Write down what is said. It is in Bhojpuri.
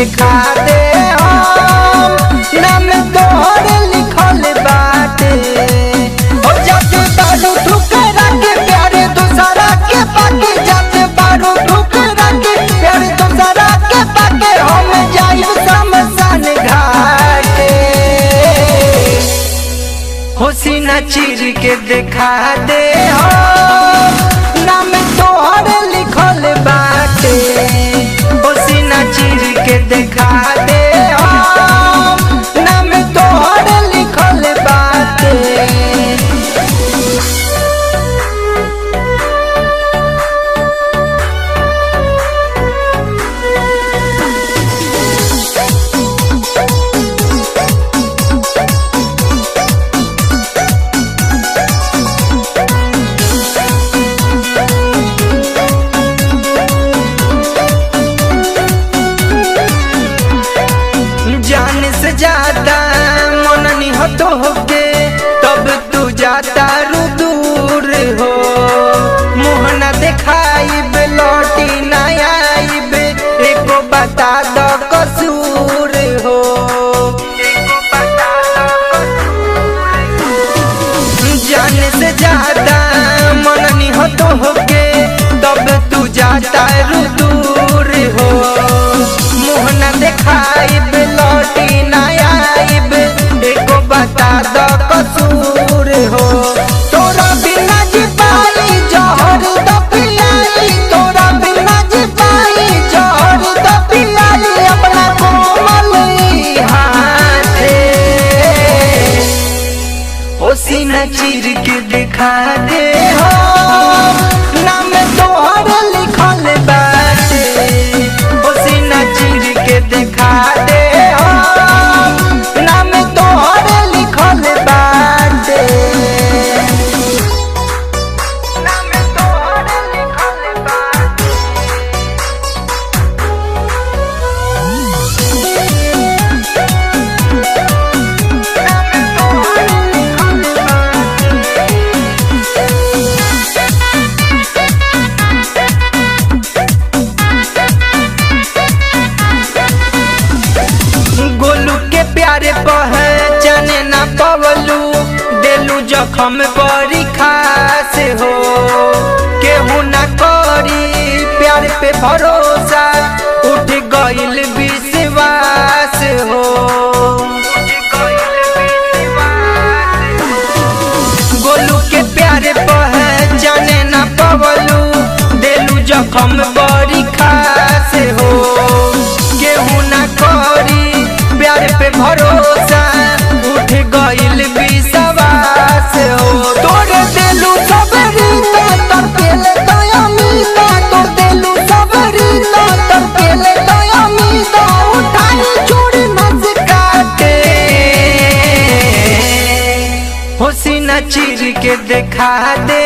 दिखा दे हम नाम तोहर लिखल बाटे। हो जाते बारू ठुकरा के प्यारे दूसरा के पाके, जाते बारू ठुकरा के प्यारे दूसरा के पाके, हम जाइब शमशान घाटे। सीना चीर के दिखा दे हम नाम तोहर लिखल बाटे। सीना चीर के दिखा दे हम नाम तोहर लिखल बाटे। जान से ज्यादा मननी हो तो होके तब तू जाता रू दूर हो। मुँह न दिखाइब लौटी न आइब, एको बता दो कसूर हो। जान से ज्यादा मननी हो तो होके तब तू जाता रू दूर हो। मुँह न दिखाइब लौटी न आइब, एको बता दो कसूर हो। तोरा बिना जी पाई जहर द पिलाई, तोरा बिना जी पाई जहर द पिलाई, अपना कोमल हाथे। सीना चीर के दिखा दे हो नाम तोहर लिखल बाटे। सीना चीर के दिखा दे नाम तोहर लिखल बाटे। नाम तोहर लिखल बाटे। गोलू के प्यारे पहचाने ना पवलू, देलू जखम बड़ी खास हो। केहू ना करी प्यार पे भरोसा, उठ गइल विश्वास हो। गोलू के प्यारे पहचाने ना पवलू, देलू जखम बड़ी खास हो। केहू ना करी प्यार पे भरोसा, उठ गइल विश्वास हो। तोड़ देलू सब रीता तर पेले दया मीता, तोड़ देलू सब रीता तर पेले दया मीता, उठाई चूड़ी नस काटे। सीना चीर के दिखा दे